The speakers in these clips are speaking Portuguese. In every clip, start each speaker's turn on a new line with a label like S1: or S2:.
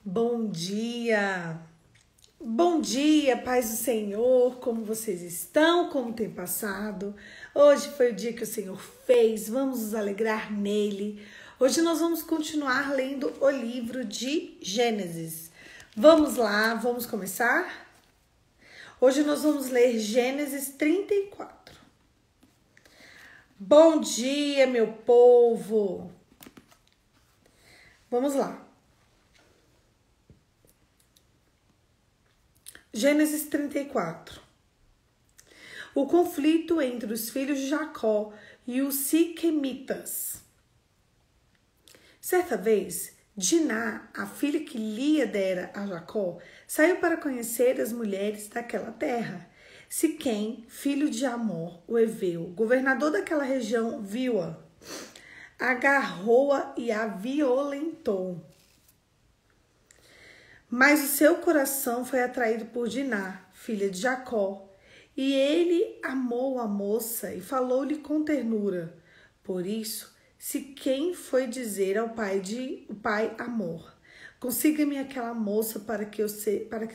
S1: Bom dia! Bom dia, paz do Senhor, como vocês estão, como tem passado? Hoje foi o dia que o Senhor fez, vamos nos alegrar nele. Hoje nós vamos continuar lendo o livro de Gênesis. Vamos lá, vamos começar? Hoje nós vamos ler Gênesis 34. Bom dia, meu povo! Vamos lá. Gênesis 34. O conflito entre os filhos de Jacó e os siquemitas. Certa vez, Diná, a filha que Lia dera a Jacó, saiu para conhecer as mulheres daquela terra. Siquém, filho de Amor, o heveu, governador daquela região, viu-a, agarrou-a e a violentou. Mas o seu coração foi atraído por Diná, filha de Jacó, e ele amou a moça e falou-lhe com ternura. Por isso, Siquém foi dizer ao pai Amor: consiga-me aquela moça para que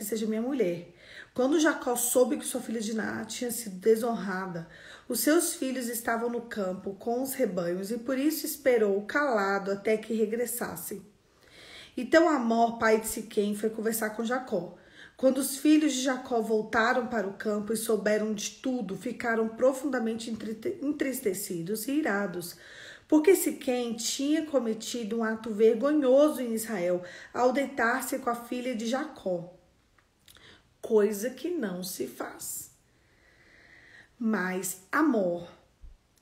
S1: seja minha mulher. Quando Jacó soube que sua filha Diná tinha sido desonrada, os seus filhos estavam no campo com os rebanhos e por isso esperou calado até que regressassem. Então Amor, pai de Siquém, foi conversar com Jacó. Quando os filhos de Jacó voltaram para o campo e souberam de tudo, ficaram profundamente entristecidos e irados, porque Siquém tinha cometido um ato vergonhoso em Israel ao deitar-se com a filha de Jacó, coisa que não se faz. Mas Amor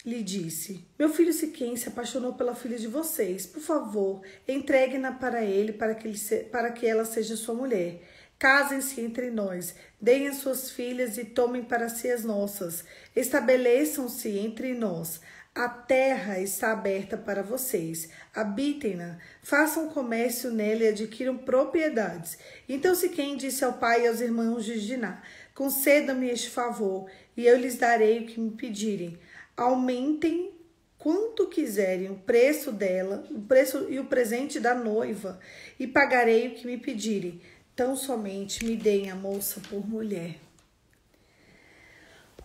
S1: lhe disse: meu filho Siquém se apaixonou pela filha de vocês. Por favor, entregue-na para ele para que ela seja sua mulher. Casem-se entre nós, deem as suas filhas e tomem para si as nossas. Estabeleçam-se entre nós. A terra está aberta para vocês. Habitem-na, façam comércio nela e adquiram propriedades. Então Siquém disse ao pai e aos irmãos de Diná: concedam-me este favor e eu lhes darei o que me pedirem. Aumentem quanto quiserem o preço dela, o preço e o presente da noiva, e pagarei o que me pedirem. Tão somente me deem a moça por mulher.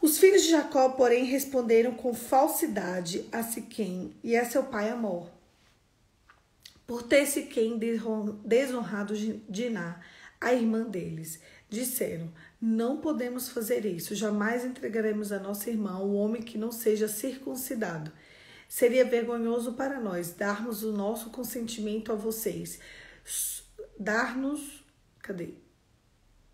S1: Os filhos de Jacó, porém, responderam com falsidade a Siquém e a seu pai Amor. Por ter Siquém desonrado Diná, a irmã deles, disseram: não podemos fazer isso, jamais entregaremos a nossa irmã a um homem que não seja circuncidado. Seria vergonhoso para nós darmos o nosso consentimento a vocês.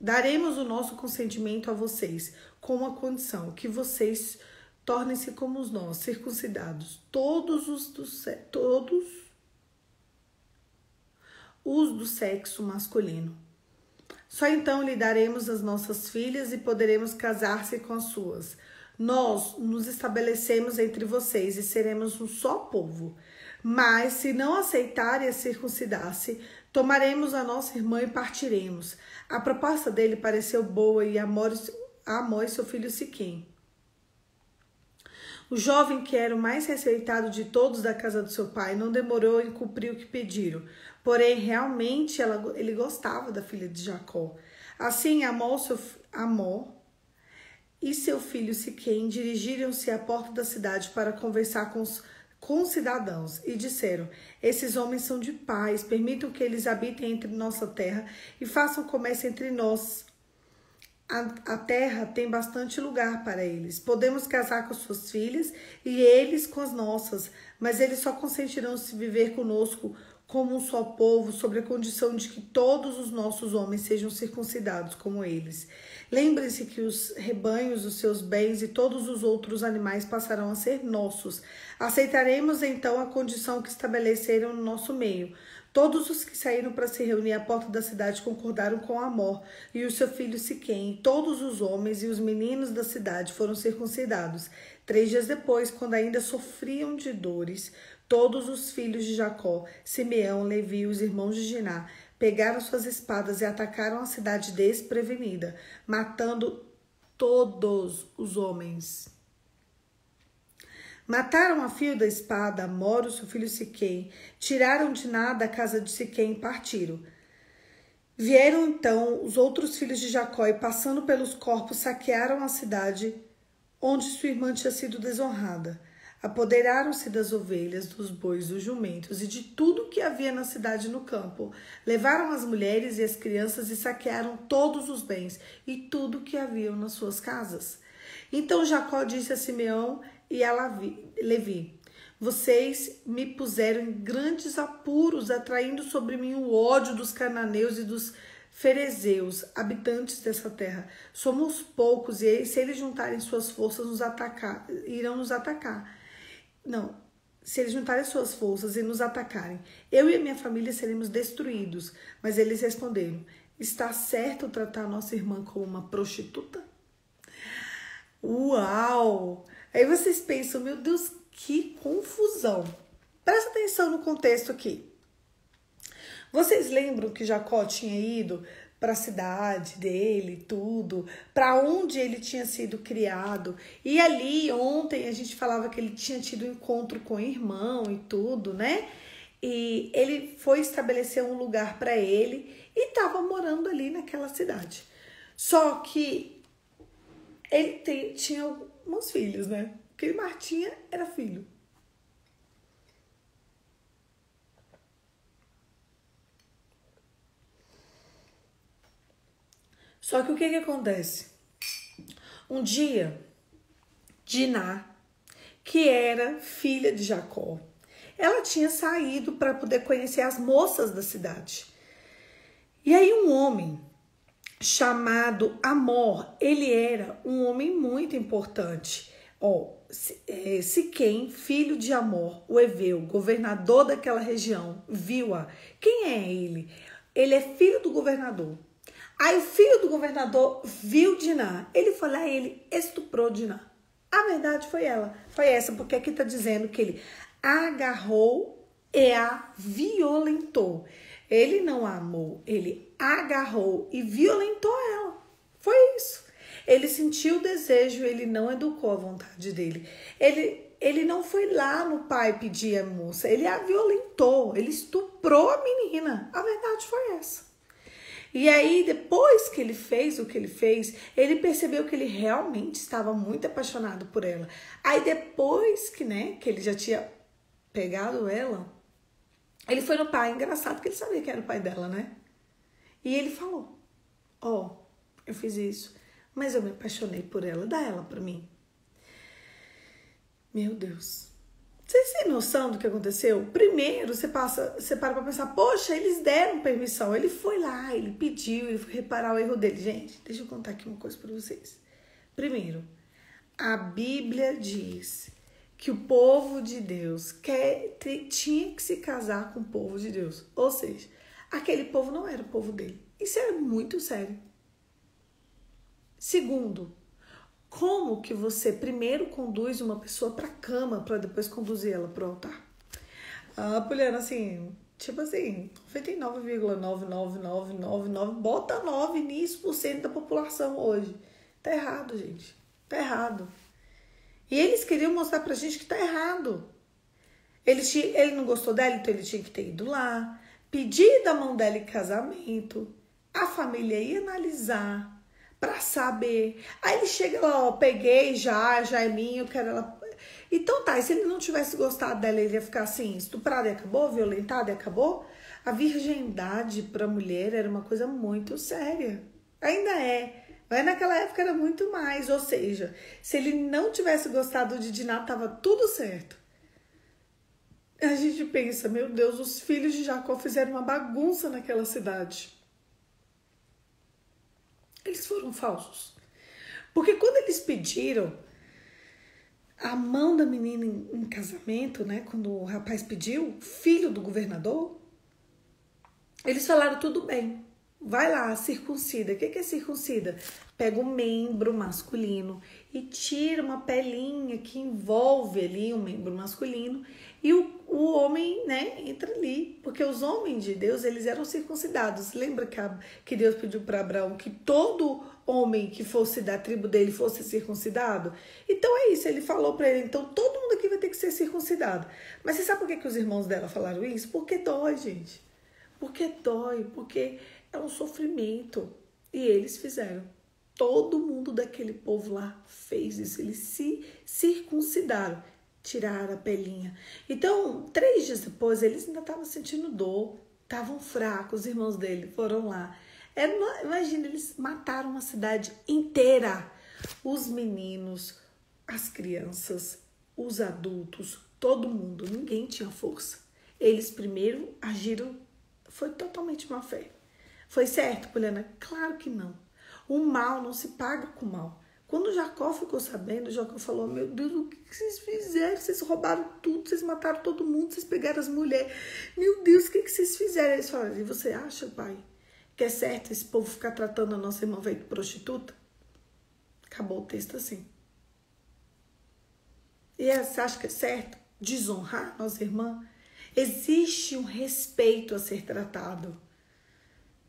S1: Daremos o nosso consentimento a vocês, com uma condição: que vocês tornem-se como nós, circuncidados, todos os do sexo masculino. Só então lhe daremos as nossas filhas e poderemos casar-se com as suas. Nós nos estabelecemos entre vocês e seremos um só povo. Mas, se não aceitarem a circuncidar-se, tomaremos a nossa irmã e partiremos. A proposta dele pareceu boa e Amor e seu filho Siquém. O jovem, que era o mais respeitado de todos da casa do seu pai, não demorou em cumprir o que pediram. Porém, realmente ele gostava da filha de Jacó. Assim, Amor e seu filho Siquém dirigiram-se à porta da cidade para conversar com os cidadãos e disseram: esses homens são de paz, permitam que eles habitem entre nossa terra e façam comércio entre nós. A terra tem bastante lugar para eles. Podemos casar com suas filhas e eles com as nossas, mas eles só consentirão se viver conosco como um só povo, sob a condição de que todos os nossos homens sejam circuncidados como eles. Lembrem-se que os rebanhos, os seus bens e todos os outros animais passarão a ser nossos. Aceitaremos então a condição que estabeleceram no nosso meio. Todos os que saíram para se reunir à porta da cidade concordaram com Amor e o seu filho Siquém. Todos os homens e os meninos da cidade foram circuncidados. 3 dias depois, quando ainda sofriam de dores, todos os filhos de Jacó, Simeão, Levi e os irmãos de Diná, pegaram suas espadas e atacaram a cidade desprevenida, matando todos os homens. Mataram a fio da espada Amor, seu filho Siquém, tiraram Diná da casa de Siquém e partiram. Vieram então os outros filhos de Jacó e, passando pelos corpos, saquearam a cidade onde sua irmã tinha sido desonrada. Apoderaram-se das ovelhas, dos bois, dos jumentos e de tudo que havia na cidade e no campo. Levaram as mulheres e as crianças e saquearam todos os bens e tudo que havia nas suas casas. Então Jacó disse a Simeão e a Levi: vocês me puseram em grandes apuros, atraindo sobre mim o ódio dos cananeus e dos ferezeus, habitantes dessa terra. Somos poucos e se eles juntarem suas forças, irão nos atacar. Não, se eles juntarem suas forças e nos atacarem, eu e a minha família seremos destruídos. Mas eles responderam: está certo tratar a nossa irmã como uma prostituta? Uau! Aí vocês pensam, meu Deus, que confusão. Presta atenção no contexto aqui. Vocês lembram que Jacó tinha ido para a cidade dele, tudo, para onde ele tinha sido criado. E ali, ontem, a gente falava que ele tinha tido um encontro com o irmão e tudo, né? E ele foi estabelecer um lugar para ele e estava morando ali naquela cidade. Só que ele tinha alguns filhos, né? O que ele mais tinha era filho. Só que o que acontece? Um dia, Diná, que era filha de Jacó, ela tinha saído para poder conhecer as moças da cidade. E aí um homem chamado Amor, ele era um homem muito importante. Siquém, filho de Amor, o Eveu, governador daquela região, viu-a. Quem é ele? Ele é filho do governador. Aí o filho do governador viu Diná. Ele foi lá e ele estuprou Diná. A verdade foi essa, porque aqui está dizendo que ele agarrou e a violentou. Ele não a amou, ele agarrou e violentou ela. Foi isso. Ele sentiu o desejo, ele não educou a vontade dele. Ele não foi lá no pai pedir a moça, ele a violentou, ele estuprou a menina. A verdade foi essa. E aí, depois que ele fez o que ele fez, ele percebeu que ele realmente estava muito apaixonado por ela. Aí depois que ele já tinha pegado ela, ele foi no pai. Engraçado que ele sabia que era o pai dela, né? E ele falou: eu fiz isso, mas eu me apaixonei por ela, dá ela pra mim. Meu Deus. Vocês têm noção do que aconteceu? Primeiro, você para pra pensar, poxa, eles deram permissão. Ele foi lá, ele pediu, ele foi reparar o erro dele. Gente, deixa eu contar aqui uma coisa pra vocês. Primeiro, a Bíblia diz que o povo de Deus tinha que se casar com o povo de Deus. Ou seja, aquele povo não era o povo dele. Isso era muito sério. Segundo, como que você primeiro conduz uma pessoa para a cama para depois conduzir ela para o altar? Poliana, assim, tipo assim, 99,99999, bota 9 nisso por cento da população hoje. Tá errado, gente. Tá errado. E eles queriam mostrar pra gente que tá errado. Ele não gostou dela, então ele tinha que ter ido lá, pedir da mão dela em casamento, a família ia analisar, pra saber. Aí ele chega lá, peguei já é minha, eu quero ela. Então tá, e se ele não tivesse gostado dela, ele ia ficar assim, estuprado e acabou, violentado e acabou? A virgindade pra mulher era uma coisa muito séria. Ainda é. Mas naquela época era muito mais. Ou seja, se ele não tivesse gostado de Diná, tava tudo certo. A gente pensa, meu Deus, os filhos de Jacó fizeram uma bagunça naquela cidade. Eles foram falsos. Porque quando eles pediram a mão da menina em casamento, né? Quando o rapaz pediu, filho do governador, eles falaram tudo bem. Vai lá, circuncida. O que é circuncida? Pega um membro masculino e tira uma pelinha que envolve ali um membro masculino e o homem, né, entra ali. Porque os homens de Deus, eles eram circuncidados. Lembra que Deus pediu para Abraão que todo homem que fosse da tribo dele fosse circuncidado? Então é isso, ele falou para ele, então todo mundo aqui vai ter que ser circuncidado. Mas você sabe por que os irmãos dela falaram isso? Porque dói, gente. porque dói, porque é um sofrimento. E eles fizeram. Todo mundo daquele povo lá fez isso. Eles se circuncidaram, tiraram a pelinha. Então, 3 dias depois, eles ainda estavam sentindo dor, estavam fracos. Os irmãos dele foram lá. Imagina, eles mataram uma cidade inteira. Os meninos, as crianças, os adultos, todo mundo. Ninguém tinha força. Eles primeiro agiram, foi totalmente má fé. Foi certo, Poliana? Claro que não. O mal não se paga com mal. Quando Jacó ficou sabendo, Jacó falou: meu Deus, o que vocês fizeram? Vocês roubaram tudo, vocês mataram todo mundo, vocês pegaram as mulheres. Meu Deus, o que vocês fizeram? Eles falaram: e você acha, pai, que é certo esse povo ficar tratando a nossa irmã feito prostituta? Acabou o texto assim. E você acha que é certo desonrar a nossa irmã? Existe um respeito a ser tratado.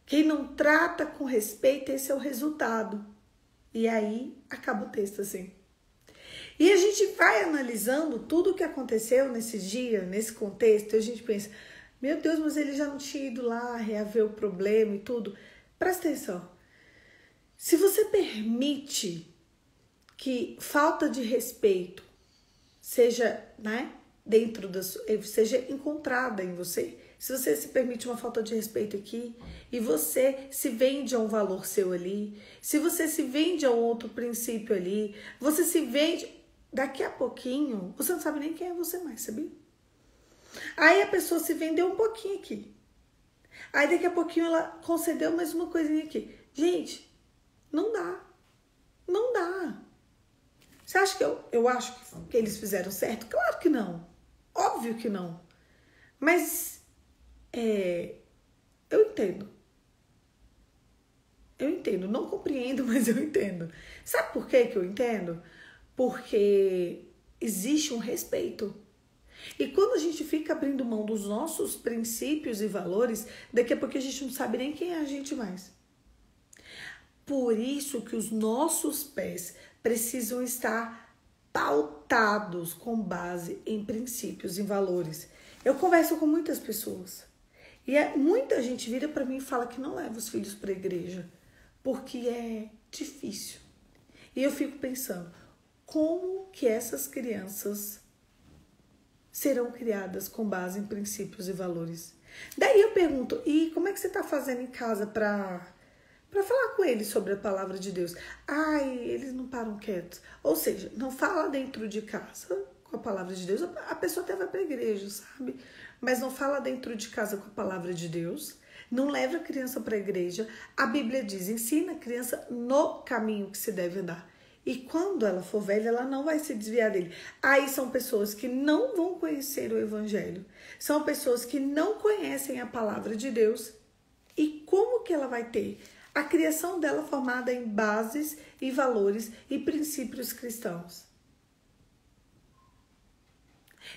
S1: Quem não trata com respeito, esse é o resultado. E aí, acaba o texto assim. E a gente vai analisando tudo o que aconteceu nesse dia, nesse contexto, e a gente pensa: meu Deus, mas ele já não tinha ido lá reaver o problema e tudo. Presta atenção. Se você permite que falta de respeito seja, seja encontrada em você, se você se permite uma falta de respeito aqui e você se vende a um valor seu ali, se você se vende a um outro princípio ali, você se vende, daqui a pouquinho, você não sabe nem quem é você mais, sabia? Aí a pessoa se vendeu um pouquinho aqui. Aí daqui a pouquinho ela concedeu mais uma coisinha aqui. Gente, não dá. Não dá. Você acha que eu acho que eles fizeram certo? Claro que não. Óbvio que não. Mas eu entendo. Eu entendo. Não compreendo, mas eu entendo. Sabe por que eu entendo? Porque existe um respeito. E quando a gente fica abrindo mão dos nossos princípios e valores, daqui a pouco a gente não sabe nem quem é a gente mais. Por isso que os nossos pés precisam estar pautados com base em princípios e valores. Eu converso com muitas pessoas e muita gente vira para mim e fala que não leva os filhos para a igreja porque é difícil. E eu fico pensando, como que essas crianças serão criadas com base em princípios e valores? Daí eu pergunto, e como é que você está fazendo em casa para falar com eles sobre a palavra de Deus? Ai, eles não param quietos. Ou seja, não fala dentro de casa com a palavra de Deus. A pessoa até vai para a igreja, sabe? Mas não fala dentro de casa com a palavra de Deus. Não leva a criança para a igreja. A Bíblia diz, ensina a criança no caminho que se deve andar. E quando ela for velha, ela não vai se desviar dele. Aí são pessoas que não vão conhecer o Evangelho. São pessoas que não conhecem a palavra de Deus. E como que ela vai ter a criação dela formada em bases e valores e princípios cristãos?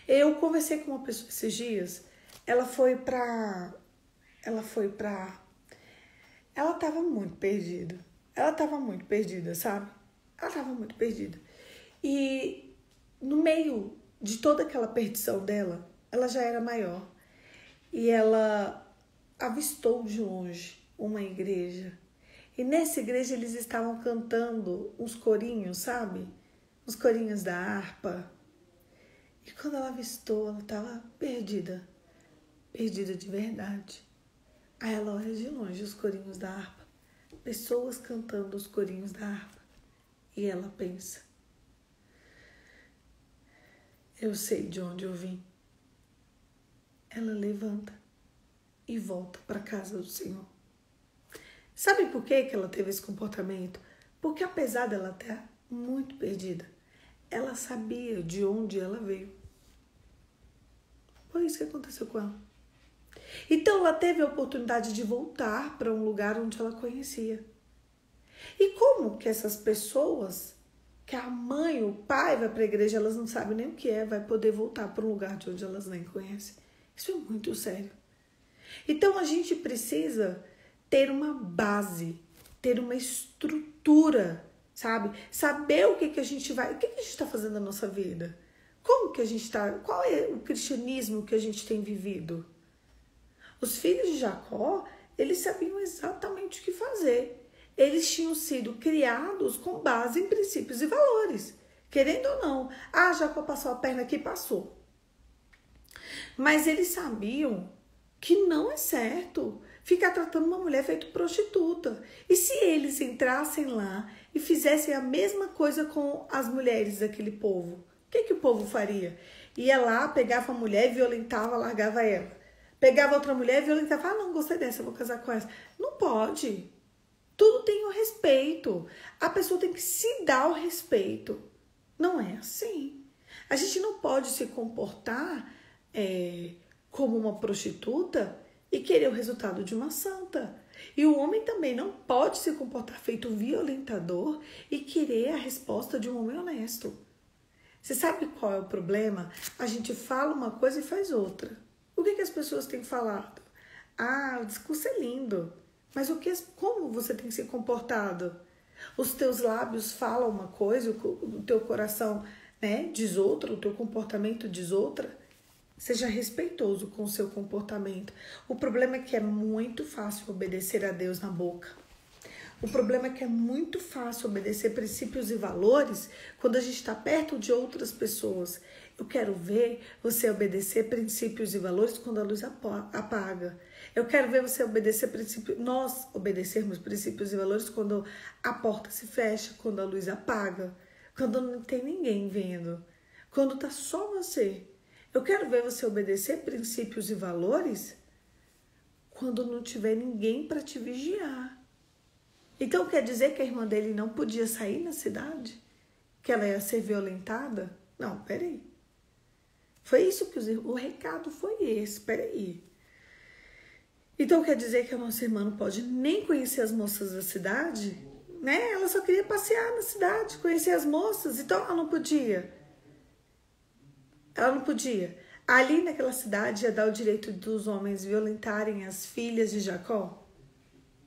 S1: Eu conversei com uma pessoa esses dias. Ela estava muito perdida. Ela estava muito perdida, sabe? Ela estava muito perdida. E no meio de toda aquela perdição dela, ela já era maior. E ela avistou de longe uma igreja. E nessa igreja eles estavam cantando uns corinhos, sabe? Uns corinhos da harpa. E quando ela avistou, ela estava perdida. Perdida de verdade. Aí ela olha de longe os corinhos da harpa. Pessoas cantando os corinhos da harpa. E ela pensa, eu sei de onde eu vim. Ela levanta e volta para a casa do Senhor. Sabe por que ela teve esse comportamento? Porque apesar dela estar muito perdida, ela sabia de onde ela veio. Foi isso que aconteceu com ela. Então ela teve a oportunidade de voltar para um lugar onde ela conhecia. E como que essas pessoas, que a mãe, o pai vai para a igreja, elas não sabem nem o que é, vai poder voltar para um lugar de onde elas nem conhecem? Isso é muito sério. Então a gente precisa ter uma base, ter uma estrutura, sabe? Saber o que a gente vai, o que a gente está fazendo na nossa vida. Como que a gente está, qual é o cristianismo que a gente tem vivido? Os filhos de Jacó, eles sabiam exatamente o que fazer. Eles tinham sido criados com base em princípios e valores. Querendo ou não. Ah, Jacó passou a perna aqui, passou. Mas eles sabiam que não é certo ficar tratando uma mulher feito prostituta. E se eles entrassem lá e fizessem a mesma coisa com as mulheres daquele povo, o que o povo faria? Ia lá, pegava a mulher, violentava, largava ela. Pegava outra mulher, violentava, ah, não, gostei dessa, vou casar com essa. Não pode. Tudo tem o respeito. A pessoa tem que se dar o respeito. Não é assim. A gente não pode se comportar como uma prostituta e querer o resultado de uma santa. E o homem também não pode se comportar feito violentador e querer a resposta de um homem honesto. Você sabe qual é o problema? A gente fala uma coisa e faz outra. O que as pessoas têm falado? Ah, o discurso é lindo, mas como você tem se comportado? Os teus lábios falam uma coisa, o teu coração, né, diz outra, o teu comportamento diz outra. Seja respeitoso com o seu comportamento. O problema é que é muito fácil obedecer a Deus na boca. O problema é que é muito fácil obedecer princípios e valores quando a gente está perto de outras pessoas. Eu quero ver você obedecer princípios e valores quando a luz apaga. Eu quero ver você obedecer nós obedecermos princípios e valores quando a porta se fecha, quando a luz apaga, quando não tem ninguém vendo, quando está só você. Eu quero ver você obedecer princípios e valores quando não tiver ninguém para te vigiar. Então quer dizer que a irmã dele não podia sair na cidade? Que ela ia ser violentada? Não, peraí. Foi isso que o recado foi esse, peraí. Então quer dizer que a nossa irmã não pode nem conhecer as moças da cidade? Né? Ela só queria passear na cidade, conhecer as moças, então ela não podia. Ela não podia. Ali naquela cidade ia dar o direito dos homens violentarem as filhas de Jacó?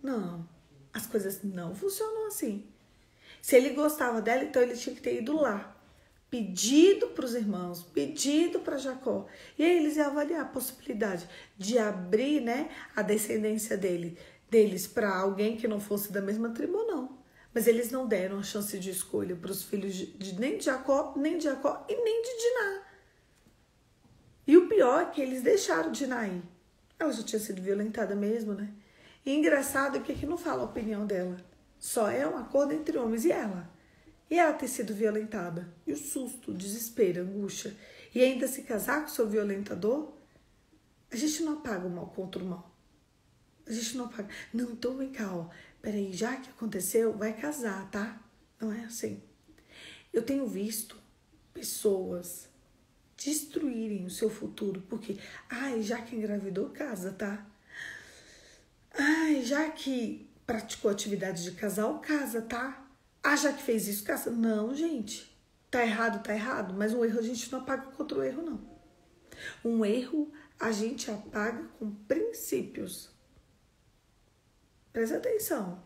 S1: Não. As coisas não funcionam assim. Se ele gostava dela, então ele tinha que ter ido lá. Pedido para os irmãos, pedido para Jacó. E aí eles iam avaliar a possibilidade de abrir, né, a descendência deles para alguém que não fosse da mesma tribo, não. Mas eles não deram a chance de escolha para os filhos nem de Jacó e nem de Diná. E o pior é que eles deixaram Diná ir. Ela já tinha sido violentada mesmo, né? E engraçado é que não fala a opinião dela. Só é um acordo entre homens e ela. E ela ter sido violentada. E o susto, o desespero, a angústia. E ainda se casar com o seu violentador. A gente não apaga o mal contra o mal. A gente não apaga. Não, então vem cá, ó. Peraí, já que aconteceu, vai casar, tá? Não é assim. Eu tenho visto pessoas destruírem o seu futuro. Porque, já que engravidou, casa, tá? Já que praticou atividade de casal, casa, tá? Já que fez isso, casa. Não, gente. Tá errado. Mas um erro a gente não apaga contra o erro, não. Um erro a gente apaga com princípios. Presta atenção.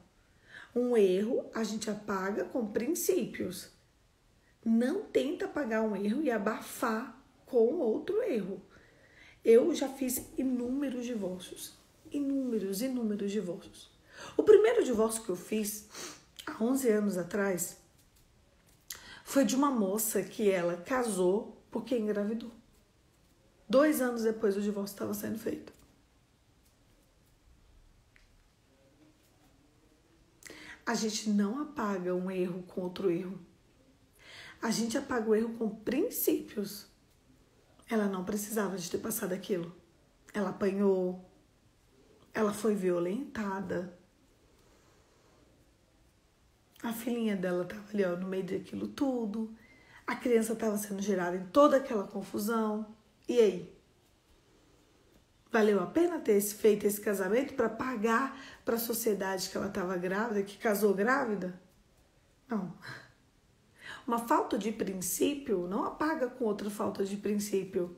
S1: Um erro a gente apaga com princípios. Não tenta apagar um erro e abafar com outro erro. Eu já fiz inúmeros divórcios. Inúmeros divórcios. O primeiro divórcio que eu fiz, há 11 anos atrás, foi de uma moça que ela casou porque engravidou. 2 anos depois o divórcio estava sendo feito. A gente não apaga um erro com outro erro. A gente apaga o erro com princípios. Ela não precisava de ter passado aquilo. Ela apanhou. Ela foi violentada. A filhinha dela estava ali, ó, no meio daquilo tudo. A criança estava sendo gerada em toda aquela confusão. E aí? Valeu a pena ter feito esse casamento para pagar para a sociedade que ela estava grávida, que casou grávida? Não. Uma falta de princípio não apaga com outra falta de princípio.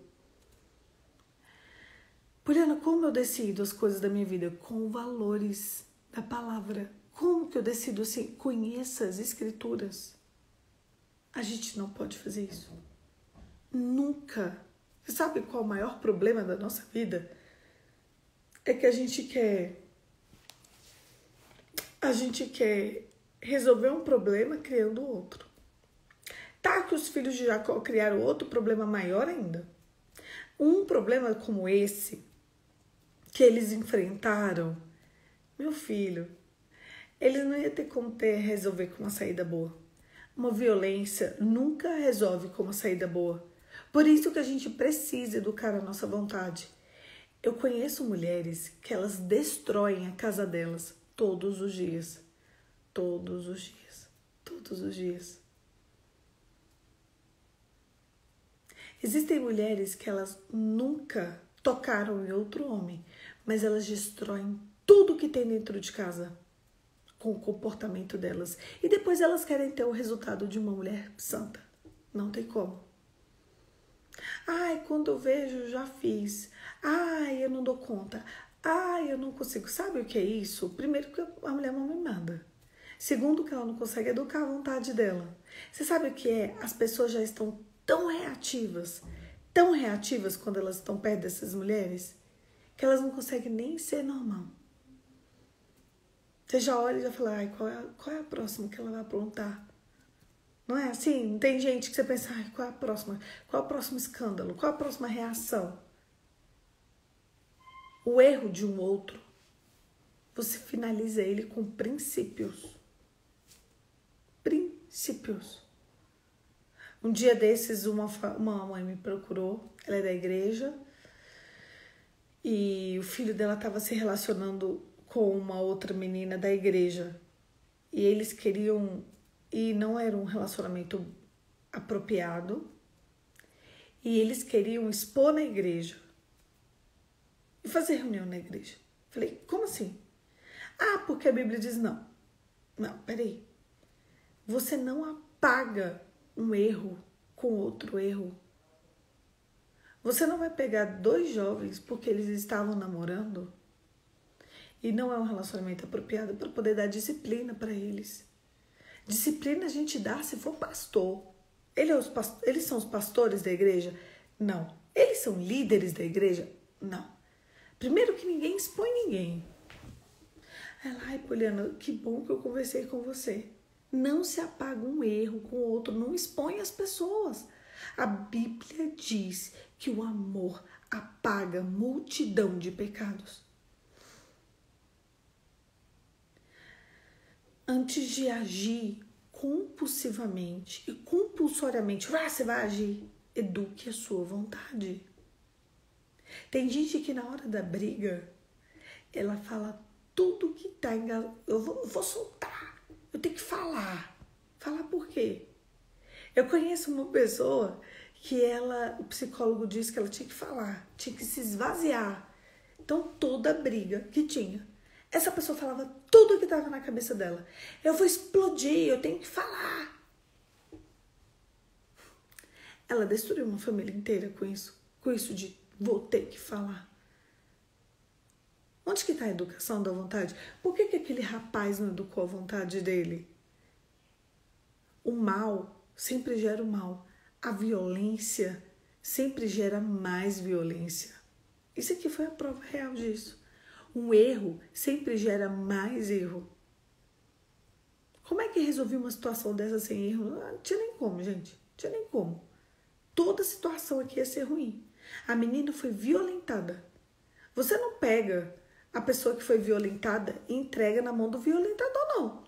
S1: Poliana, como eu decido as coisas da minha vida? Com valores da palavra. Como que eu decido assim? Conheça as escrituras. A gente não pode fazer isso. Nunca. Você sabe qual é o maior problema da nossa vida? é que a gente quer resolver um problema criando outro. Tá que os filhos de Jacó criaram outro problema maior ainda. Um problema como esse que eles enfrentaram, meu filho, eles não iam ter como resolver com uma saída boa. Uma violência nunca resolve com uma saída boa. Por isso que a gente precisa educar a nossa vontade. Eu conheço mulheres que elas destroem a casa delas todos os dias. Todos os dias. Todos os dias. Existem mulheres que elas nunca tocaram em outro homem, mas elas destroem tudo que tem dentro de casa com o comportamento delas. E depois elas querem ter o resultado de uma mulher santa. Não tem como. Ai, quando eu vejo, já fiz. Ai, eu não dou conta. Ai, eu não consigo. Sabe o que é isso? Primeiro, que a mulher não me manda. Segundo, que ela não consegue educar a vontade dela. Você sabe o que é? As pessoas já estão tão reativas quando elas estão perto dessas mulheres, que elas não conseguem nem ser normal. Você já olha e já fala, ai, qual é a próxima que ela vai aprontar? Não é assim? Tem gente que você pensa, ai, qual é a próxima? Qual é o próximo escândalo? Qual é a próxima reação? O erro de um outro, você finaliza ele com princípios. Princípios. Um dia desses, uma mãe me procurou, ela é da igreja, e o filho dela estava se relacionando com uma outra menina da igreja. E eles queriam, e não era um relacionamento apropriado, e eles queriam expor na igreja e fazer reunião na igreja. Falei, como assim? Ah, porque a Bíblia diz não. Não, peraí. Você não apaga um erro com outro erro. Você não vai pegar dois jovens porque eles estavam namorando e não é um relacionamento apropriado para poder dar disciplina para eles. Disciplina a gente dá se for pastor. Eles são os pastores da igreja? Não. Eles são líderes da igreja? Não. Primeiro que ninguém expõe ninguém. Ai, Poliana, que bom que eu conversei com você. Não se apaga um erro com o outro, não expõe as pessoas. A Bíblia diz que o amor apaga multidão de pecados. Antes de agir compulsivamente e compulsoriamente, você vai agir, eduque a sua vontade. Tem gente que na hora da briga, ela fala tudo que tá engasgado. Eu vou soltar. Eu tenho que falar. Falar por quê? Eu conheço uma pessoa que o psicólogo disse que ela tinha que falar, tinha que se esvaziar. Então, toda briga que tinha, essa pessoa falava tudo que estava na cabeça dela. Eu vou explodir, eu tenho que falar. Ela destruiu uma família inteira com isso de vou ter que falar. Onde que está a educação da vontade? Por que aquele rapaz não educou a vontade dele? O mal sempre gera o mal. A violência sempre gera mais violência. Isso aqui foi a prova real disso. Um erro sempre gera mais erro. Como é que resolvi uma situação dessa sem erro? Não tinha nem como, gente. Não tinha nem como. Toda situação aqui ia ser ruim. A menina foi violentada. Você não pega a pessoa que foi violentada e entrega na mão do violentador, não.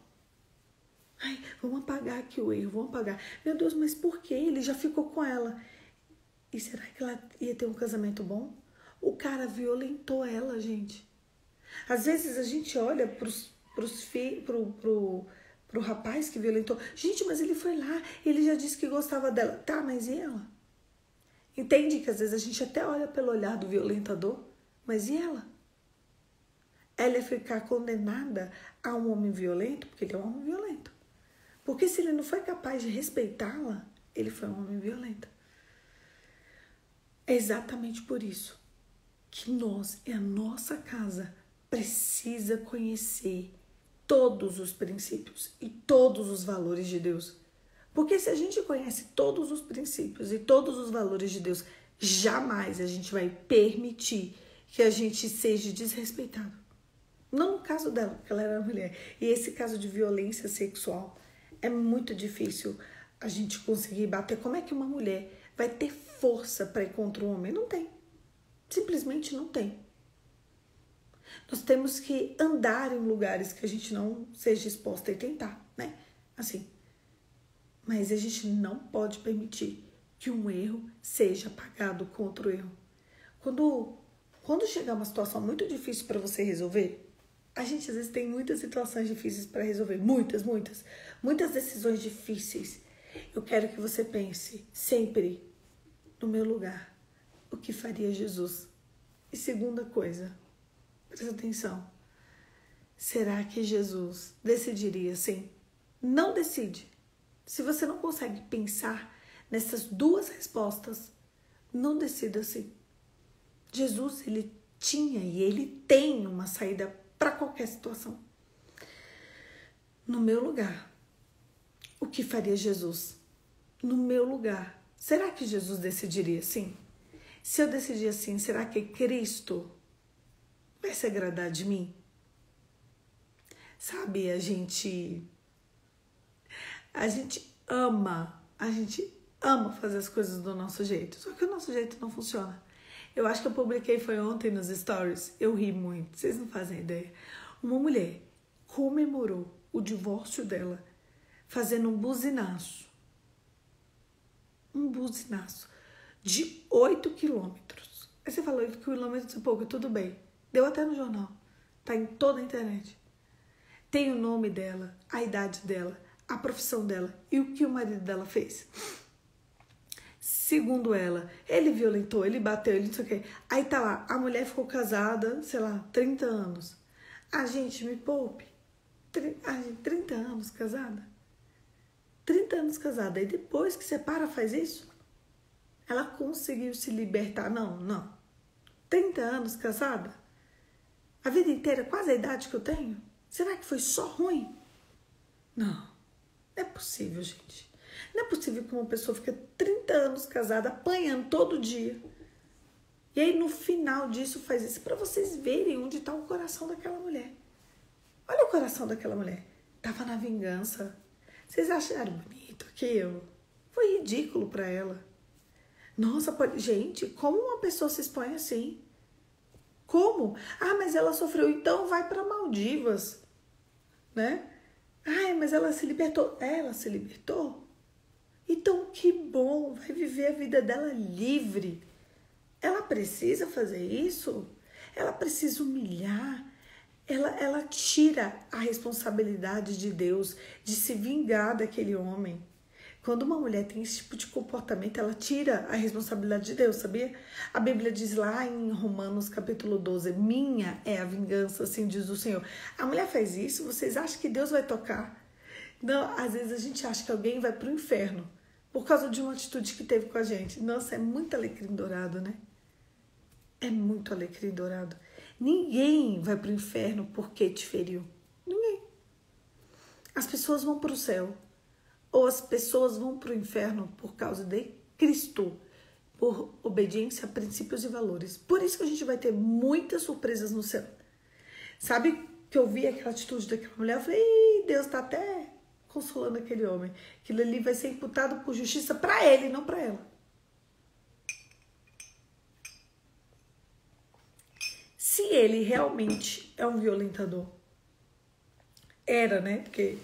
S1: Ai, vamos apagar aqui o erro, vamos apagar. Meu Deus, mas por quê? Ele já ficou com ela. E será que ela ia ter um casamento bom? O cara violentou ela, gente. Às vezes a gente olha pro rapaz que violentou. Gente, mas ele foi lá, ele já disse que gostava dela. Tá, mas e ela? Entende que às vezes a gente até olha pelo olhar do violentador, mas e ela? Ela ia ficar condenada a um homem violento, porque ele é um homem violento. Porque se ele não foi capaz de respeitá-la, ele foi um homem violento. É exatamente por isso que nós e a nossa casa precisa conhecer todos os princípios e todos os valores de Deus. Porque se a gente conhece todos os princípios e todos os valores de Deus, jamais a gente vai permitir que a gente seja desrespeitado. Não no caso dela, porque ela era mulher. E esse caso de violência sexual é muito difícil a gente conseguir bater. Como é que uma mulher vai ter força para ir contra um homem? Não tem. Simplesmente não tem. Nós temos que andar em lugares que a gente não seja exposta e tentar, né? Assim. Mas a gente não pode permitir que um erro seja pagado com outro erro. Quando chegar uma situação muito difícil para você resolver, a gente às vezes tem muitas situações difíceis para resolver. Muitas decisões difíceis. Eu quero que você pense sempre no meu lugar. O que faria Jesus? E segunda coisa, presta atenção. Será que Jesus decidiria assim? Não decide. Se você não consegue pensar nessas duas respostas, não decida assim. Jesus, ele tinha e ele tem uma saída para qualquer situação. No meu lugar, o que faria Jesus? No meu lugar, será que Jesus decidiria assim? Se eu decidir assim, será que Cristo vai se agradar de mim? Sabe, a gente ama fazer as coisas do nosso jeito. Só que o nosso jeito não funciona. Eu acho que eu publiquei, foi ontem nos stories. Eu ri muito, vocês não fazem ideia. Uma mulher comemorou o divórcio dela fazendo um buzinaço. Um buzinaço de 8 quilômetros. Aí você falou 8 quilômetros e pouco, tudo bem. Deu até no jornal. Tá em toda a internet. Tem o nome dela, a idade dela, a profissão dela e o que o marido dela fez. Segundo ela, ele violentou, ele bateu, ele não sei o quê. Aí tá lá, a mulher ficou casada, sei lá, 30 anos. A gente me poupe. 30 anos casada. 30 anos casada. E depois que separa, faz isso? Ela conseguiu se libertar. Não. 30 anos casada? A vida inteira, quase a idade que eu tenho? Será que foi só ruim? Não é possível, gente. Não é possível que uma pessoa fique 30 anos casada, apanhando todo dia. E aí, no final disso, faz isso para vocês verem onde está o coração daquela mulher. Olha o coração daquela mulher. Tava na vingança. Vocês acharam bonito aquilo? Foi ridículo para ela. Nossa, gente, como uma pessoa se expõe assim? Como? Ah, mas ela sofreu, então vai para Maldivas, né? Ai, mas ela se libertou. Ela se libertou? Então, que bom, vai viver a vida dela livre. Ela precisa fazer isso? Ela precisa humilhar? Ela tira a responsabilidade de Deus de se vingar daquele homem. Quando uma mulher tem esse tipo de comportamento, ela tira a responsabilidade de Deus, sabia? A Bíblia diz lá em Romanos capítulo 12, minha é a vingança, assim diz o Senhor. A mulher faz isso, vocês acham que Deus vai tocar? Não, às vezes a gente acha que alguém vai pro inferno por causa de uma atitude que teve com a gente. Nossa, é muito alecrim dourado, né? É muito alecrim dourado. Ninguém vai pro inferno porque te feriu. Ninguém. As pessoas vão pro céu. Ou as pessoas vão para o inferno por causa de Cristo, por obediência a princípios e valores. Por isso que a gente vai ter muitas surpresas no céu. Sabe que eu vi aquela atitude daquela mulher? Eu falei, Deus está até consolando aquele homem. Aquilo ali vai ser imputado por justiça para ele, não para ela. Se ele realmente é um violentador, era, né? Porque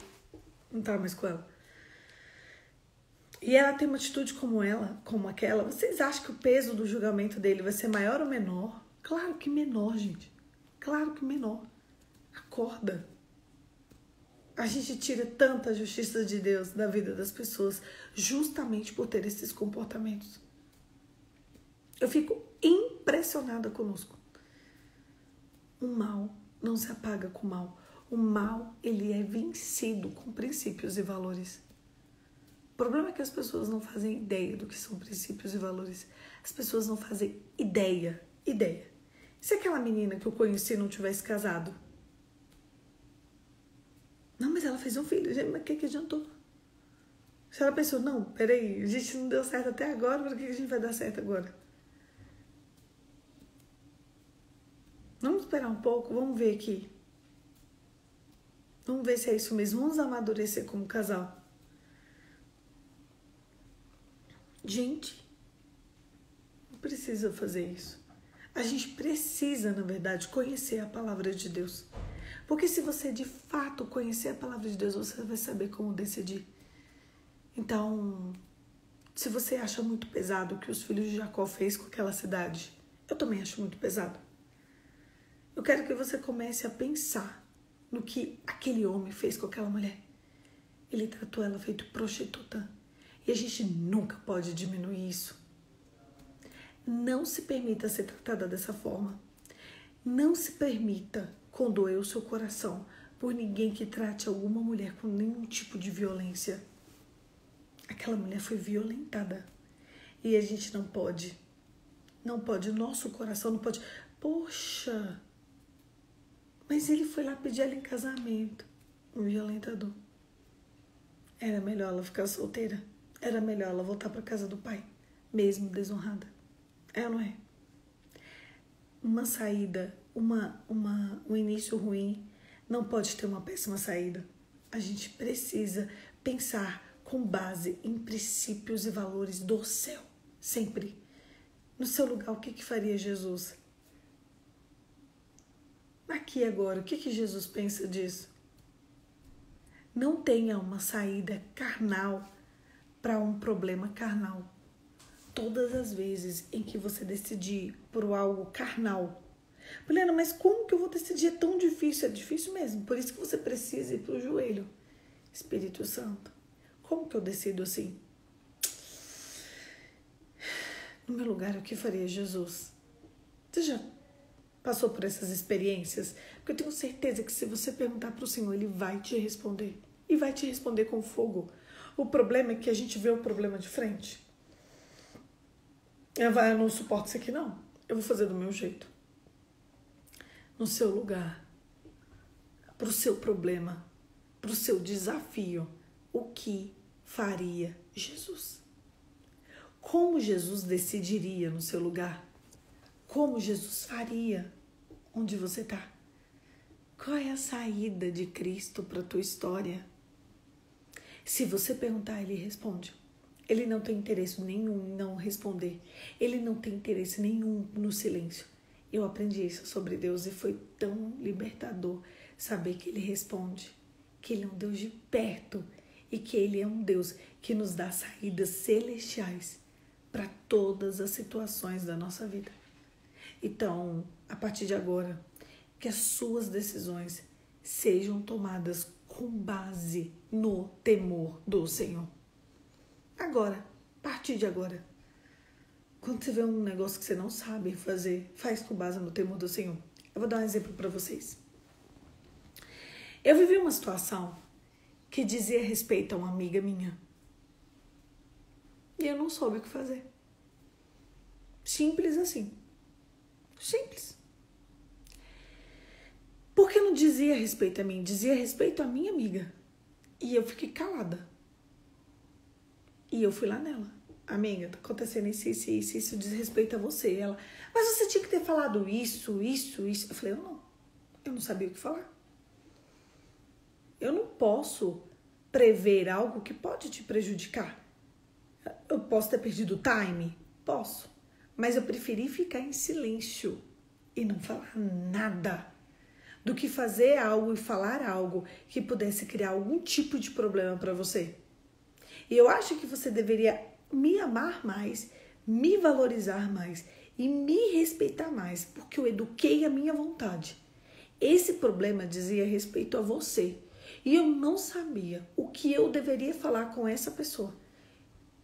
S1: não estava mais com ela. E ela tem uma atitude como aquela, vocês acham que o peso do julgamento dele vai ser maior ou menor? Claro que menor, gente. Claro que menor. Acorda. A gente tira tanta justiça de Deus da vida das pessoas justamente por ter esses comportamentos. Eu fico impressionada conosco. O mal não se apaga com o mal. O mal, ele é vencido com princípios e valores. O problema é que as pessoas não fazem ideia do que são princípios e valores. As pessoas não fazem ideia. Se aquela menina que eu conheci não tivesse casado? Não, mas ela fez um filho. Gente, mas o que adiantou? Se ela pensou, não, peraí, a gente não deu certo até agora, por que a gente vai dar certo agora? esperar um pouco, vamos ver aqui. Vamos ver se é isso mesmo. Vamos amadurecer como casal. Gente, não precisa fazer isso. A gente precisa, na verdade, conhecer a palavra de Deus. Porque se você de fato conhecer a palavra de Deus, você vai saber como decidir. Então, se você acha muito pesado o que os filhos de Jacó fez com aquela cidade, eu também acho muito pesado. Eu quero que você comece a pensar no que aquele homem fez com aquela mulher. Ele tratou ela feito prostituta. E a gente nunca pode diminuir isso. Não se permita ser tratada dessa forma. Não se permita condoer o seu coração por ninguém que trate alguma mulher com nenhum tipo de violência. Aquela mulher foi violentada. E a gente não pode. Não pode. Nosso coração não pode. Poxa, mas ele foi lá pedir ela em casamento. Um violentador. Era melhor ela ficar solteira. Era melhor ela voltar para casa do pai, mesmo desonrada. É ou não é? Uma saída, um início ruim não pode ter uma péssima saída. A gente precisa pensar com base em princípios e valores do céu, sempre. No seu lugar, o que faria Jesus? Aqui agora, o que Jesus pensa disso? Não tenha uma saída carnal para um problema carnal. Todas as vezes em que você decidir por algo carnal. Helena, mas como que eu vou decidir? É tão difícil. É difícil mesmo. Por isso que você precisa ir para o joelho. Espírito Santo, como que eu decido assim? No meu lugar, o que faria Jesus? Você já passou por essas experiências? Porque eu tenho certeza que se você perguntar para o Senhor, Ele vai te responder. E vai te responder com fogo. O problema é que a gente vê o problema de frente. Eu não suporto isso aqui, não. Eu vou fazer do meu jeito. No seu lugar, para o seu problema, para o seu desafio, o que faria Jesus? Como Jesus decidiria no seu lugar? Como Jesus faria onde você está? Qual é a saída de Cristo para a tua história? Se você perguntar, Ele responde. Ele não tem interesse nenhum em não responder. Ele não tem interesse nenhum no silêncio. Eu aprendi isso sobre Deus e foi tão libertador saber que Ele responde, que Ele é um Deus de perto e que Ele é um Deus que nos dá saídas celestiais para todas as situações da nossa vida. Então, a partir de agora, que as suas decisões sejam tomadas com base no temor do Senhor. Agora, a partir de agora, quando você vê um negócio que você não sabe fazer, faz com base no temor do Senhor. Eu vou dar um exemplo para vocês. Eu vivi uma situação que dizia respeito a uma amiga minha. E eu não soube o que fazer. Simples assim. Simples. Porque não dizia respeito a mim, dizia respeito à minha amiga. E eu fiquei calada. E eu fui lá nela. Amiga, tá acontecendo isso diz respeito a você. Ela, mas você tinha que ter falado isso. Eu falei, eu não sabia o que falar. Eu não posso prever algo que pode te prejudicar. Eu posso ter perdido o time? Posso. Mas eu preferi ficar em silêncio e não falar nada do que fazer algo e falar algo que pudesse criar algum tipo de problema para você. E eu acho que você deveria me amar mais, me valorizar mais e me respeitar mais, porque eu eduquei a minha vontade. Esse problema dizia respeito a você e eu não sabia o que eu deveria falar com essa pessoa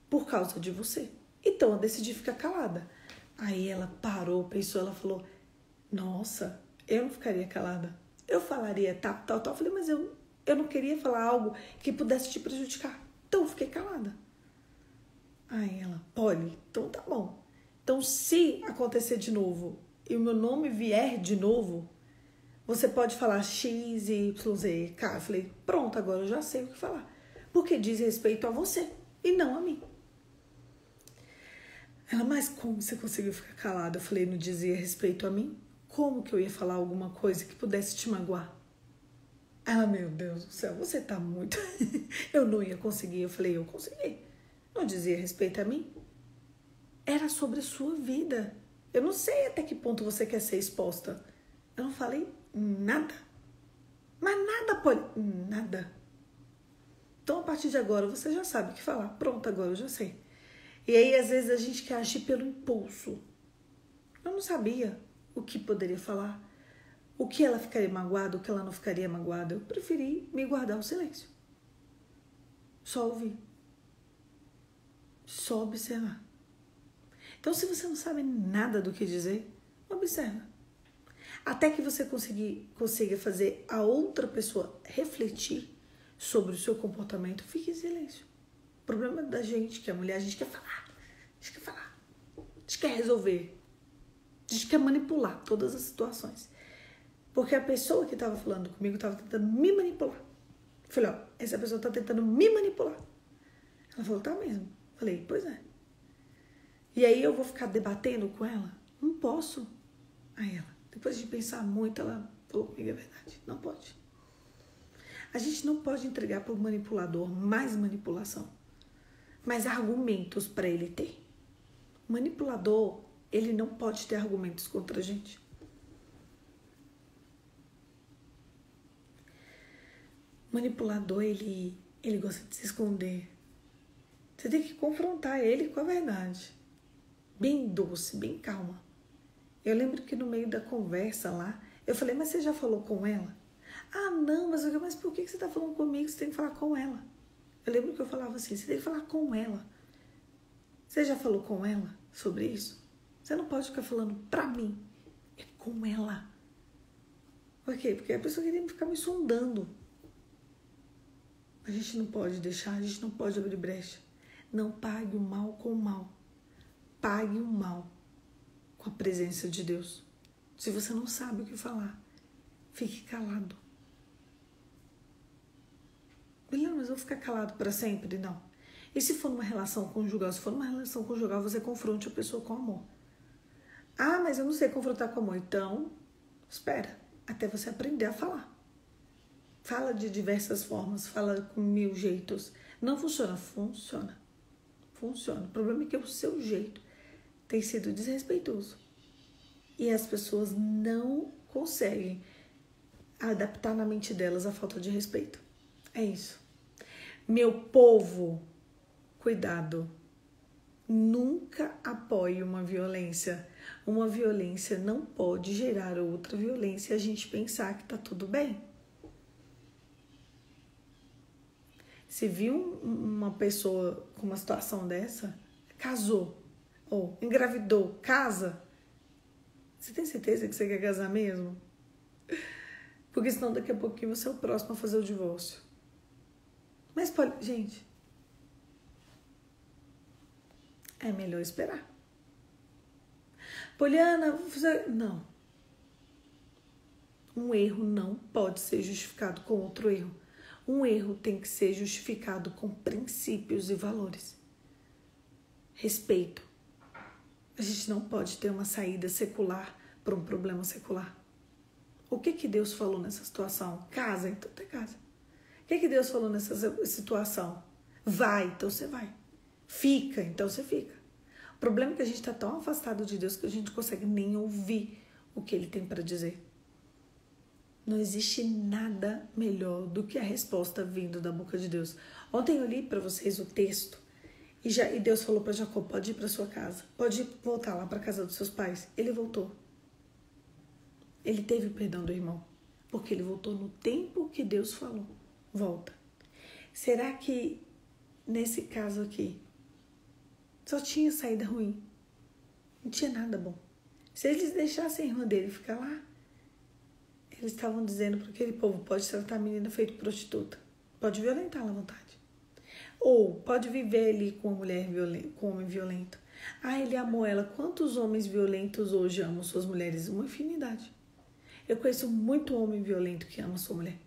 S1: por causa de você. Então eu decidi ficar calada. Aí ela parou, pensou, ela falou, nossa, eu não ficaria calada. Eu falaria tal. Eu falei, mas eu não queria falar algo que pudesse te prejudicar. Então eu fiquei calada. Aí ela, pode? Então tá bom. Então se acontecer de novo e o meu nome vier de novo, você pode falar X, Y, Z, K. Eu falei, pronto, agora eu já sei o que falar. Porque diz respeito a você e não a mim. Ela, mas como você conseguiu ficar calada? Eu falei, não dizia respeito a mim? como que eu ia falar alguma coisa que pudesse te magoar? Ela, meu Deus do céu, você tá muito... Eu não ia conseguir. Eu falei, eu consegui. Não dizia respeito a mim. Era sobre a sua vida. Eu não sei até que ponto você quer ser exposta. Eu não falei nada. Mas nada pode... Nada. Então, a partir de agora, você já sabe o que falar. Pronto, agora eu já sei. E aí, às vezes, a gente quer agir pelo impulso. Eu não sabia o que poderia falar. O que ela ficaria magoada, o que ela não ficaria magoada. Eu preferi me guardar o silêncio. Só ouvir. Só observar. Então, se você não sabe nada do que dizer, observa. Até que você consiga fazer a outra pessoa refletir sobre o seu comportamento, fique em silêncio. O problema da gente, que é mulher, a gente quer falar. A gente quer falar. A gente quer resolver. A gente quer manipular todas as situações. Porque a pessoa que estava falando comigo estava tentando me manipular. Eu falei, ó, essa pessoa está tentando me manipular. Ela falou, tá mesmo. Eu falei, pois é. E aí eu vou ficar debatendo com ela? Não posso. Aí ela, depois de pensar muito, ela falou comigo a verdade. Não pode. A gente não pode entregar para o manipulador mais manipulação, mais argumentos para ele ter. O manipulador, ele não pode ter argumentos contra a gente. O manipulador, ele gosta de se esconder. Você tem que confrontar ele com a verdade. Bem doce, bem calma. Eu lembro que no meio da conversa lá, eu falei, mas você já falou com ela? Ah, não, mas por que você está falando comigo? Você tem que falar com ela. Eu lembro que eu falava assim, você tem que falar com ela. Você já falou com ela sobre isso? Você não pode ficar falando pra mim. É com ela. Por quê? Porque a pessoa queria ficar me sondando. A gente não pode deixar, a gente não pode abrir brecha. Não pague o mal com o mal. Pague o mal com a presença de Deus. Se você não sabe o que falar, fique calado. Beleza, mas eu vou ficar calado para sempre? Não. E se for numa relação conjugal? Se for numa relação conjugal, você confronte a pessoa com amor. Ah, mas eu não sei confrontar com amor. Então, espera até você aprender a falar. Fala de diversas formas, fala com 1000 jeitos. Não funciona? Funciona. Funciona. O problema é que o seu jeito tem sido desrespeitoso. E as pessoas não conseguem adaptar na mente delas a falta de respeito. É isso. Meu povo, cuidado. Nunca apoie uma violência. Uma violência não pode gerar outra violência e a gente pensar que tá tudo bem. Se viu uma pessoa com uma situação dessa, casou ou engravidou, casa, você tem certeza que você quer casar mesmo? Porque senão daqui a pouquinho você é o próximo a fazer o divórcio. Mas, gente, é melhor esperar. Poliana, não. Um erro não pode ser justificado com outro erro. Um erro tem que ser justificado com princípios e valores. Respeito. A gente não pode ter uma saída secular para um problema secular. O que Deus falou nessa situação? Casa, então tem casa. O que Deus falou nessa situação? Vai, então você vai. Fica, então você fica. O problema é que a gente está tão afastado de Deus que a gente não consegue nem ouvir o que Ele tem para dizer. Não existe nada melhor do que a resposta vindo da boca de Deus. Ontem eu li para vocês o texto e Deus falou para Jacó, pode ir para sua casa, pode voltar lá para a casa dos seus pais. Ele voltou. Ele teve o perdão do irmão, porque ele voltou no tempo que Deus falou. Volta. Será que nesse caso aqui só tinha saída ruim? Não tinha nada bom. Se eles deixassem a irmã dele ficar lá, eles estavam dizendo para aquele povo, pode tratar a menina feito prostituta, pode violentá-la à vontade. Ou pode viver ali com uma mulher violenta, com um homem violento. Ah, ele amou ela. Quantos homens violentos hoje amam suas mulheres? Uma infinidade. Eu conheço muito homem violento que ama sua mulher.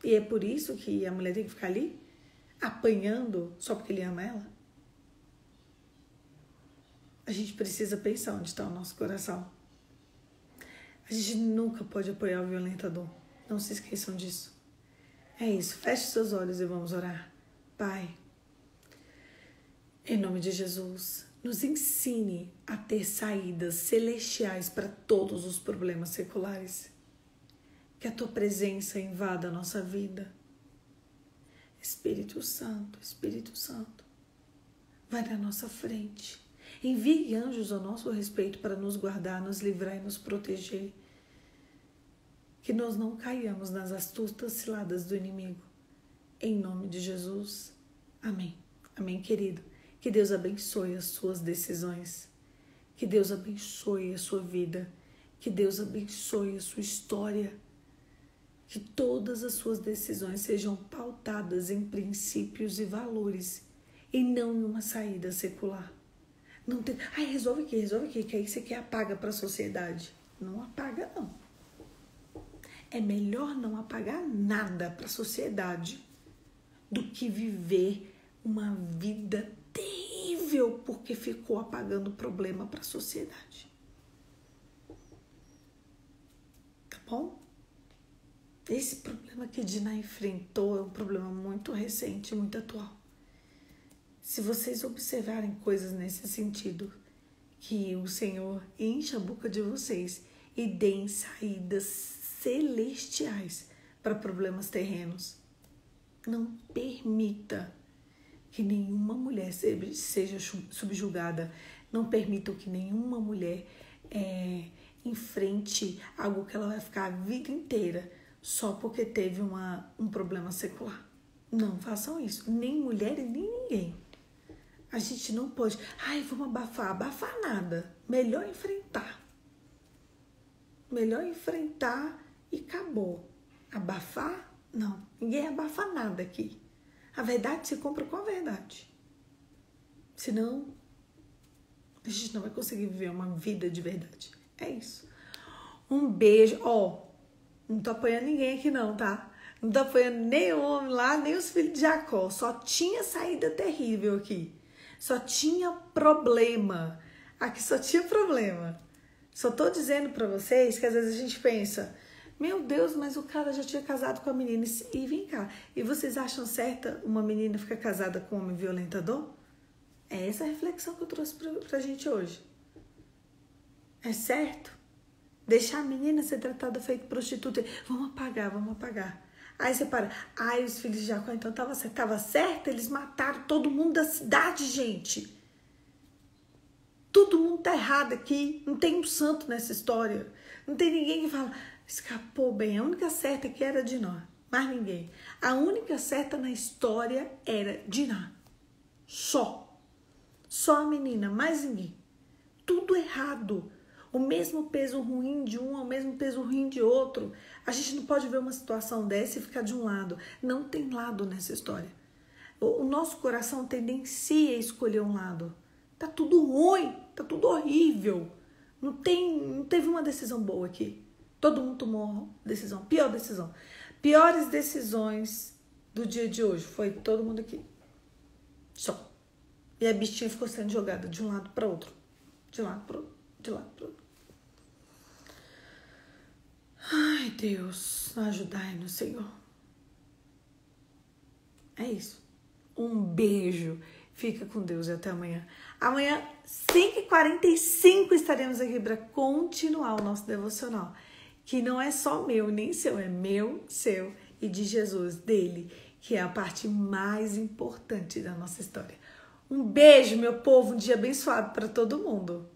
S1: E é por isso que a mulher tem que ficar ali, apanhando, só porque ele ama ela? A gente precisa pensar onde está o nosso coração. A A gente nunca pode apoiar o violentador. Não se esqueçam disso. É isso. Feche seus olhos e vamos orar. Pai, em nome de Jesus, nos ensine a ter saídas celestiais para todos os problemas seculares. Que a tua presença invada a nossa vida. Espírito Santo, vai na nossa frente. Envie anjos ao nosso respeito para nos guardar, nos livrar e nos proteger. Que nós não caiamos nas astutas ciladas do inimigo. Em nome de Jesus. Amém. Amém, querido. Que Deus abençoe as suas decisões. Que Deus abençoe a sua vida. Que Deus abençoe a sua história. Que todas as suas decisões sejam pautadas em princípios e valores e não em uma saída secular. Não tem, resolve aqui, que aí você quer apaga para a sociedade. Não apaga, não. É melhor não apagar nada para a sociedade do que viver uma vida terrível porque ficou apagando problema para a sociedade. Tá bom? Esse problema que Diná enfrentou é um problema muito recente, muito atual. Se vocês observarem coisas nesse sentido, que o Senhor encha a boca de vocês e deem saídas celestiais para problemas terrenos. Não permita que nenhuma mulher seja subjugada. Não permitam que nenhuma mulher enfrente algo que ela vai ficar a vida inteira só porque teve um problema secular. Não façam isso. Nem mulher e nem ninguém. A gente não pode... vamos abafar. Abafar nada. Melhor enfrentar. Melhor enfrentar e acabou. Abafar? Não. Ninguém abafa nada aqui. A verdade se compra com a verdade. Senão, a gente não vai conseguir viver uma vida de verdade. É isso. Um beijo. Não tô apoiando ninguém aqui não, tá? Não tô apoiando nem o homem lá, nem os filhos de Jacó. Só tinha saída terrível aqui. Só tinha problema. Aqui só tinha problema. Só tô dizendo pra vocês que às vezes a gente pensa, meu Deus, mas o cara já tinha casado com a menina. E vem cá, e vocês acham certa uma menina ficar casada com um homem violentador? É essa a reflexão que eu trouxe pra gente hoje. É certo? Deixar a menina ser tratada feito prostituta. Vamos apagar. Aí você para. Os filhos de Jacó, então tava certo? Eles mataram todo mundo da cidade, gente. Todo mundo tá errado aqui. Não tem um santo nessa história. Não tem ninguém que fala, escapou bem. A única certa aqui era Diná. Mais ninguém. A única certa na história era Diná. Só a menina, mais ninguém. Tudo errado. O mesmo peso ruim de um é o mesmo peso ruim de outro. A gente não pode ver uma situação dessa e ficar de um lado. Não tem lado nessa história. O nosso coração tendencia a escolher um lado. Tá tudo ruim, tá tudo horrível. Não teve uma decisão boa aqui. Todo mundo tomou decisão, pior decisão. Piores decisões do dia de hoje foi todo mundo aqui. Só. E a bichinha ficou sendo jogada de um lado para outro. De um lado para outro. De um lado para outro. Ai, Deus, ajudai-nos, Senhor. É isso. Um beijo. Fica com Deus e até amanhã. Amanhã, 5h45, estaremos aqui para continuar o nosso devocional. Que não é só meu, nem seu. É meu, seu e de Jesus, dele. Que é a parte mais importante da nossa história. Um beijo, meu povo. Um dia abençoado para todo mundo.